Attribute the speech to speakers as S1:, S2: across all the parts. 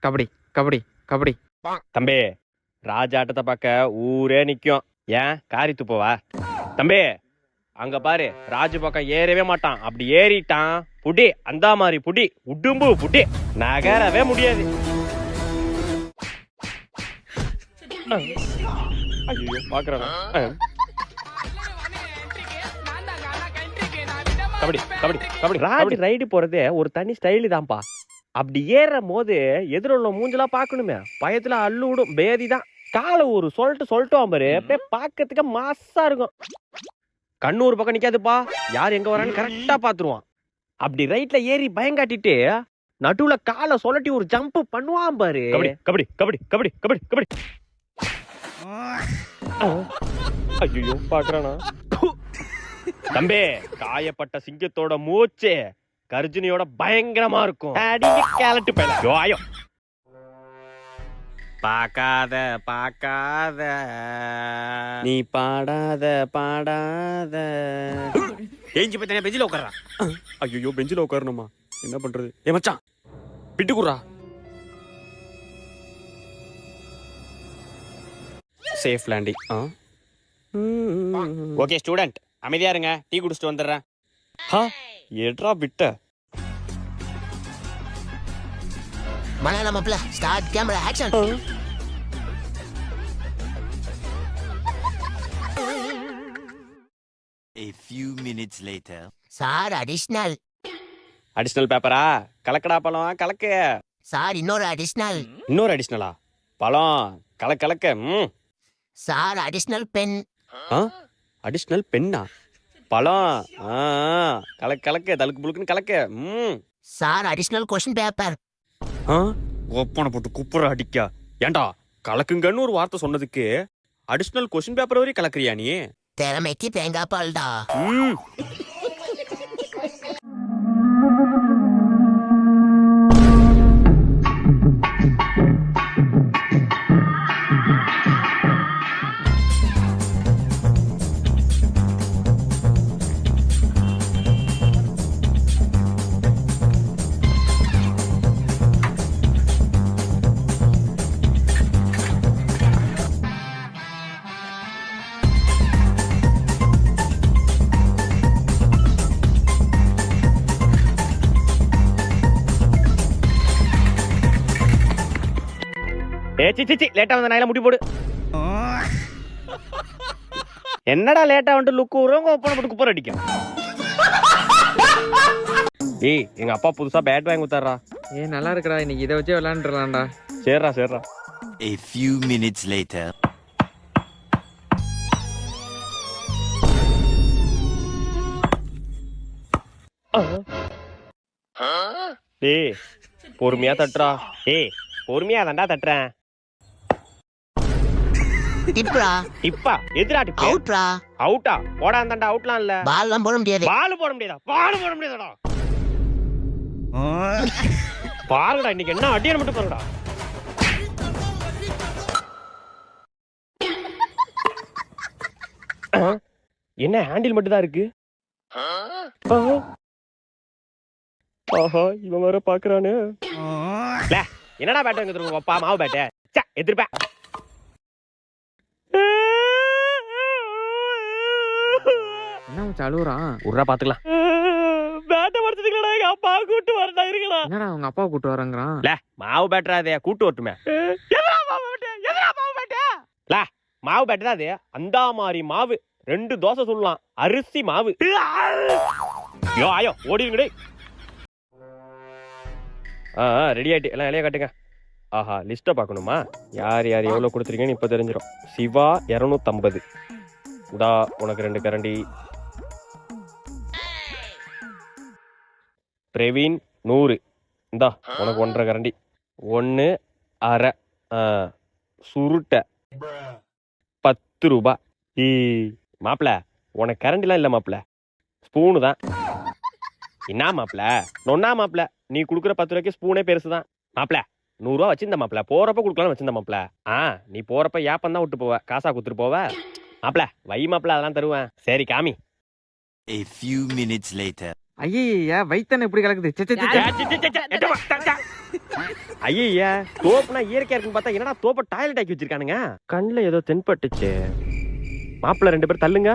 S1: கபடி கபடி கபடி.
S2: தம்பி, ராஜாட்டத்தை பார்க்க ஊரே நிக்கும். ஏன் காரி துப்பவா? தம்பி, அங்க பாரு, ராஜு பக்கம் ஏறவே மாட்டான். அப்படி ஏறிட்டான் புடி, அந்த மாதிரி புடி, உடும்பு புடி, நகரவே முடியாது. ஐயோ பாக்குறானா? கபடி கபடி கபடி. ராஜு ரைடு போறதே ஒரு தனி ஸ்டைலு தான்ப்பா. அப்படி ஏறும் போது எதிர மூஞ்செல்லாம் பாக்கணுமே, பயத்துல அள்ளுடும் பேதி தான். காலை ஒரு சொல்லிட்டோம் பாரு, அப்படியே பாக்கிறதுக்கு மாசா இருக்கும். கண்ணூர் பக்கம் நிக்காதுப்பா, யார் எங்க வரான்னு கரெக்டா பாத்துருவான். அப்படி ரைட்ல ஏறி பயங்காட்டிட்டு நடுவுல காலை சொல்லட்டி ஒரு ஜம்ப் பண்ணுவான் பாரு. கபடி கபடி கபடி கபடி கபடி. ஐயோ பாக்குறானா? தம்பி, காயப்பட்ட சிங்கத்தோட மூச்சு கர்ஜினியோட பயங்கரமா இருக்கும். கேலட்டு பையோ, பாக்காத பாக்காத, நீ பாடாத பாடாத. ஏஞ்சி பத்தின பெஞ்சில உட்கார்றா. ஐயோ பெஞ்சில உட்காரணுமா? என்ன பண்றது? ஏ மச்சான், பிட்டு குடுறா. Safe landing. ஓகே ஸ்டூடெண்ட், அமைதியா இருங்க, டீ குடிச்சிட்டு வந்துடுறேன். ஏட்ரா பிட்ட.
S3: மலையாளம் மாப்ள, start camera action.
S4: A few minutes later.
S3: Sir additional.
S2: Additional பேப்பரா? கலக்கடா பழம் கலக்கு.
S3: சார் இன்னொரு அடிஷனல்.
S2: இன்னொரு அடிஷனலா? பழம் கலக்க.
S3: Sir additional pen.
S2: அடிஷனல் பென்னா? பழம் கலக்க, தலுக்கு புழுக்குன்னு கலக்க.
S3: Sir additional question paper.
S2: ஒப்பனை போட்டு குப்புற அடிக்கா. ஏண்டா, கலக்குங்கன்னு ஒரு வார்த்தை சொன்னதுக்கு அடிஷனல் கொஸ்டின் பேப்பர் வரையும் கலக்குறியா நீ?
S3: திறமைக்கு தேங்காய் பால்டா.
S2: லேட்டா வந்த நாயில முடி போடு. என்னடா லேட்டா வந்துட்டு லுக்கு ஊறவங்க ஒப்பனை போட்டு குப்பர் அடிக்கும். ஏய், எங்க அப்பா புதுசா பேட் வாங்கி கொடுத்தாரா.
S1: நல்லா இருக்குடா, இன்னைக்கு இதை வச்சே விளையாண்டுலாம்டா.
S2: சரிடா.
S4: A few minutes later.
S2: ஏய், பொறுமையா தட்டுறா. ஏய், பொறுமையா தான்டா தட்டுறேன்.
S3: டிப்ரா.
S2: இப்பா எதிரா டிப்?
S3: அவுட்ரா.
S2: அவுட்டா? போடா அந்தாண்டா, அவுட்லாம் இல்ல.
S3: பால்லாம் போட முடியாது.
S2: பால் போட முடியாதா? பால் போட முடியாதடா. பாருடா, இன்னைக்கு என்ன அடியான மட்டும் பாருடா. என்ன ஹேண்டில் மட்டும் தான் இருக்கு? ஆஹா, இவன் வேற பாக்குறானு. என்னடா பேட் வாங்கி தருவோம் அப்பா? மாவு பேட்டை எதிர்ப்ப.
S1: என்ன மச்சான் அழுவுறான்?
S2: உர்ரா பாத்துக்கலாம். பேட்டை படுத்துட்டீங்களா? எங்க அப்பா கூட்டு வரதா இருக்கா?
S1: என்னடா உங்க அப்பா கூட்டு வராங்கறான்?
S2: மாவு பேட்டரா அதே, கூட்டு வரட்டுமே. மாவு பேட்டை தான் அது. அந்த மாதிரி மாவு 2 தோசை சொல்லலாம். அரிசி மாவு. யோ ஆயோ ஓடிடுங்கடே. ரெடி ஆயிட்டு எல்லாம் இலைய காட்டுங்க. ஆஹா, லிஸ்ட்டை பார்க்கணுமா? யார் யார் எவ்வளோ கொடுத்துருக்கீங்கன்னு இப்போ தெரிஞ்சிடும். சிவா 250. இதா உனக்கு 2 கரண்டி. பிரவீன் 100. இந்தா உனக்கு 1.5 கரண்டி. 1 1/2. சுருட்டை 10 ரூபா. மாப்பிள, உனக்கு கரண்டிலாம் இல்லை மாப்பிள, ஸ்பூனு தான். என்ன மாப்பிள நொன்னா மாப்பிள, நீ கொடுக்குற 10 ரூபாய்க்கு ஸ்பூனே பெருசுதான் மாப்பிள. 100 ரூபா வச்சிருந்த மாப்பிள, போறப்ப கொடுக்கலாம் வச்சிருந்த மாப்பிள. நீ போறப்ப ஏப்பம் தான் விட்டு போவ, காசா குடுத்துட்டு போவ மாப்பிள. வை மாப்பிள, அதெல்லாம் தருவேன். சரி காமி.
S4: A few minutes later.
S1: ஐயா, வயித்தனை இப்படி கலக்குது.
S2: ஐயா தோப்புனா இயற்கையா இருக்குன்னு பார்த்தா என்னடா தோப்ப டாய்லெட் ஆக்கி வச்சிருக்கானுங்க. கண்ணுல ஏதோ தென்பட்டுச்சு. மாப்பிள்ள 2 பேர் தள்ளுங்க.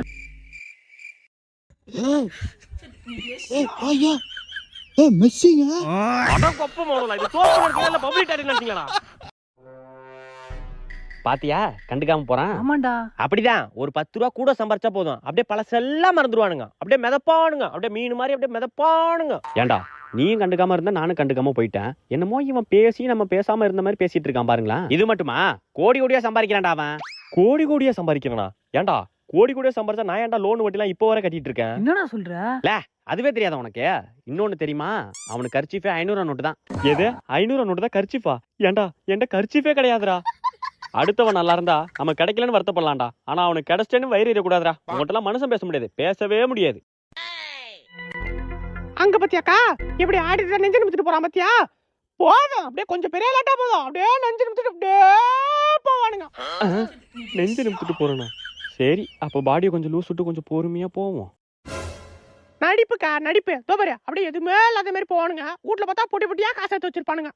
S2: பாத்தியா கண்டுக்காம போறான்.
S5: ஆமாண்டா.
S2: அப்படிதான் ஒரு 10 ரூபா கூட சம்பாரிச்சா போதும், அப்படியே பழசெல்லாம் மறந்துடுவானுங்க, அப்படியே மிதப்பானுங்க, அப்படியே மீன் மாதிரி அப்படியே மிதப்பானுங்க. ஏண்டா நீயும் கண்டுக்காம இருந்தா நானும் கண்டுக்காம போயிட்டேன். என்னமோ இவன் பேசி நம்ம பேசாம இருந்த மாதிரி பேசிட்டு இருக்கான் பாருங்களா. இது மட்டுமா கோடி கோடியா சம்பாதிக்கிறான்டா அவன். கோடி கோடியா சம்பாதிக்கிறானா? ஏண்டா கோடி கோடியா சம்பாரிச்சா நான் ஏன்டா லோன் வட்டிலாம் இப்போ வரை கட்டிட்டு இருக்கேன்?
S5: என்னடா சொல்ற?
S2: அதுவே தெரியாத உனக்கு? இன்னொன்னு தெரியுமா, அவனுக்கு கர்ச்சீஃபே 500 நோட்டு தான். எது 500 நோட்டு தான் கர்ச்சீஃபா? ஏண்டா என்கிட்ட கர்ச்சீஃபே கிடையாதுடா. அடுத்தவன் நல்லா இருந்தா நம்ம கிடைக்கலன்னு வருத்தப்படலாம்டா, ஆனா அவனுக்கு கிடைச்சேன்னு வயிறு எறியக்கூடாதுடா. உங்கள்கிட்ட மனுஷன் பேச முடியாது, பேசவே முடியாது.
S6: அங்க பத்தியாக்கா இப்படி ஆடிட்டு நெஞ்சு நிமித்திட்டு போறான் பத்தியா? போதும் அப்படியே கொஞ்சம் பெரிய லாட்டா போதும், அப்படியே நெஞ்சு நிமித்திட்டு அப்படியே போவானுங்க.
S2: நெஞ்சு நிமித்திட்டு போறேனா? சரி அப்போ பாடியை கொஞ்சம் லூஸ் விட்டு கொஞ்சம் பொறுமையா போவோம்.
S6: நடிப்புக்கா நடிப்பு தோபரு அப்படியே எதுவுமே இல்லாத மாதிரி போவானுங்க. வீட்டுல பார்த்தா பொட்டி பொட்டியா காசு எடுத்து வச்சிருப்பானுங்க.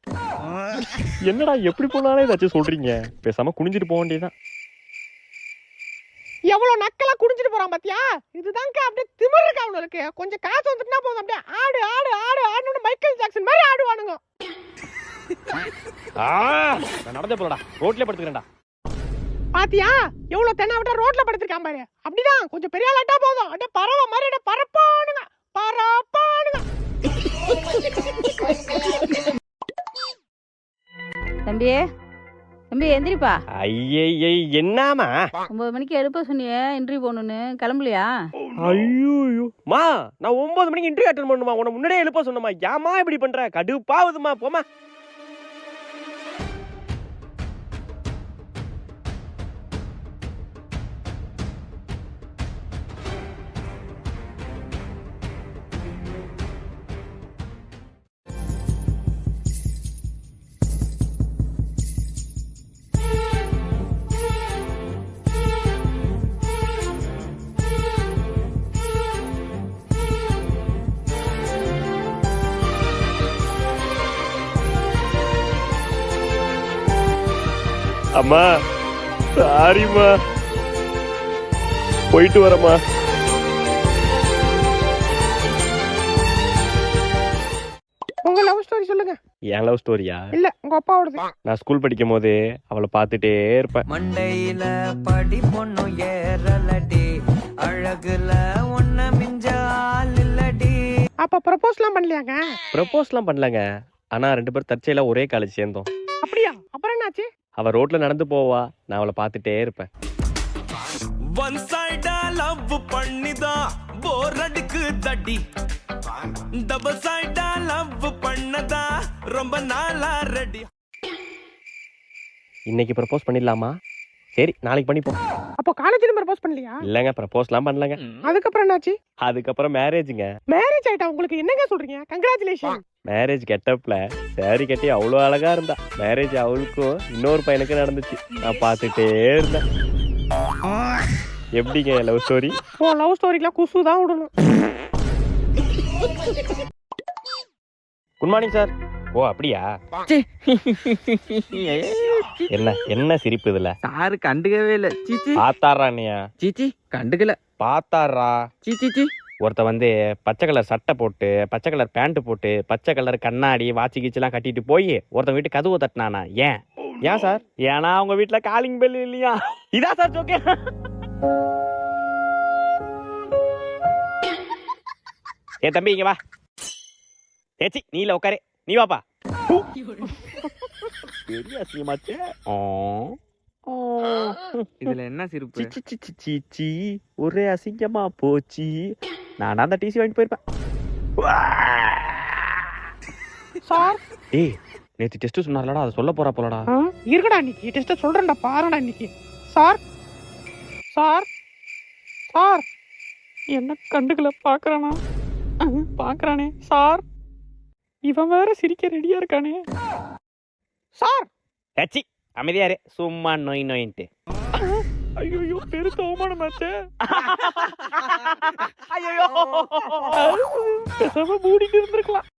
S2: என்னடா எப்படி போனாலும் ஏதாச்சும் சொல்றீங்க, பேசாம குனிஞ்சிட்டு போக வேண்டியதான்.
S6: எவ்வளவு நக்கலா குடிஞ்சிட்டு போறான் பாத்தியா? இதுதான்க்கா அப்படியே திமிரு இருக்கா அவனுக்கு. கொஞ்சம் காசு வந்துட்டுனா போதும், அப்படியே ஆடு ஆடு ஆடு ஆடுன்னு மைக்கேல் ஜாக்சன் மாதிரி ஆடுவானுங்க.
S2: நான் நடந்தே போலடா, ரோட்லயே படுத்துக்கிறேன்டா.
S6: பாத்தியா எவ்வளவு தென்னாவட்டா ரோட்ல படுத்திருக்கான் பாரு. அப்படிதான் கொஞ்சம் பெரிய லாட்டா போதும், அப்படியே பறவை மாதிரி அப்படியே பறப்பானுங்க பறப்பானுங்க.
S5: தம்பி தம்பி எந்திரிப்பா.
S2: ஐயே என்னமா
S5: 9 மணிக்கு எழுப்ப சொன்னியே இன்டர்வியூ போகணும்னு, கிளம்பலையா?
S2: ஐயோ மா, நான் 9 மணிக்கு இன்டர்வியூ அட்டெண்ட் பண்ணுமா? உன்னை முன்னாடியே எழுப்ப சொன்னமா, ஏமா இப்படி பண்ற? கடுப்பாவுதுமா, போமா. அம்மா சாரிம்மா, போயிட்டு வரமா.
S6: உங்க லவ் ஸ்டோரி சொல்லுங்க.
S2: என் லவ் ஸ்டோரியா?
S6: இல்ல உங்க அப்பாவோடது.
S2: நான் ஸ்கூல் படிக்கும் போது அவளை பார்த்துட்டே இருப்பேன்.
S7: மண்டையில படி பொண்ணு ஏறலடி, அழகுல ஒன்ன மிஞ்சால் இல்லடி.
S6: அப்ப ப்ரப்போஸ்லாம் பண்ணலையாங்க?
S2: ப்ரப்போஸ்லாம் பண்ணலங்க, ஆனா 2 பேரும் தற்செயலா ஒரே காலேஜ் சேர்ந்தோம்.
S6: அப்படியா? அப்புறம் என்னாச்சு?
S2: அவ ரோட்ல நடந்து போவா, நான் அவளை பார்த்துட்டே இருப்பேன்.
S7: ஒன் சைடா லவ் பண்ணிதான் போர் அடிக்கு தடி, டபுள் சைடா லவ் பண்ணதா ரொம்ப நாளா ரெடி.
S2: இன்னைக்கு ப்ரப்போஸ் பண்ணிடலாமா? சரி நாளைக்கு பண்ணிப்போம்.
S6: அப்போ காலேஜ்ல ப்ரப்போஸ் பண்ணலையா?
S2: இல்லங்க ப்ரப்போஸ்லாம் பண்ணலங்க.
S6: அதுக்கப்புறம் என்னாச்சு?
S2: அதுக்கப்புறம் மேரேஜுங்க.
S6: மேரேஜ் ஆயிட்டா உங்களுக்கு? என்னங்க சொல்றீங்க? கங்க்ராச்சுலேஷன்.
S2: மேரேஜ் கெட்டப்ல சாரி கட்டி அவ்வளோ அழகா இருந்தா. மேரேஜ் அவளுக்கும் இன்னொரு பையனுக்கு நடந்துச்சு, நான் பார்த்துட்டே இருந்தேன். எப்படிங்க லவ் ஸ்டோரி?
S6: ஓ லவ் ஸ்டோரிக்குலாம் குசு தான் விடணும்.
S2: Good morning sir. ஓ அப்படியா? என்ன சிரிப்பு இதுல?
S1: சாரு கண்டுக்கவே இல்ல. சீச்சி
S2: பாத்தாரா நீயா?
S1: சீச்சி கண்டுக்கல.
S2: பாத்தாரா?
S1: சீச்சி
S2: ஒருத்த வந்து பச்சை கலர் சட்டை போட்டு, பச்சை கலர் பேண்ட் போட்டு, பச்சை கலர் கண்ணாடி வாட்சி கீச்செல்லாம் கட்டிட்டு போய் ஒருத்த வீட்டு கதவு தட்டினானா. ஏன் சார்? ஏன்னா அவங்க வீட்டுல காலிங் பெல் இல்லையா? இதான் சார் ஓகே. ஏ தம்பி இங்க வா. ஏச்சி நீல உட்காரு, நீ வாப்பா. பெரிய அசிங்கமாச்சே.
S1: இதுல என்ன சிரிப்பு?
S2: சீச்சி ஒரே அசிங்கமா போச்சு. நான் அந்த டிசி வாங்கிட்டு போயிருப்பேன்.
S6: சார்
S2: ஏய் நேத்து டெஸ்ட் சொன்னார்லடா, அதை சொல்ல போறா போலடா.
S6: இருக்கடா இன்னைக்கு டெஸ்ட் சொல்றேன்டா, பாருடா இன்னைக்கு. சார் சார் சார் என்ன கண்டுக்கல பாக்குறானா? பாக்குறானே சார், இவன் வேற சிரிக்க ரெடியா இருக்கானே. சார்
S2: ஏச்சி அமைதியாரு, சும்மா நோய் நோயின்ட்டு.
S6: ஐயோ பெருத்த அவமானமாச்சே.
S2: ஐயோ
S6: பேசாம மூடிட்டு இருந்திருக்கலாம்.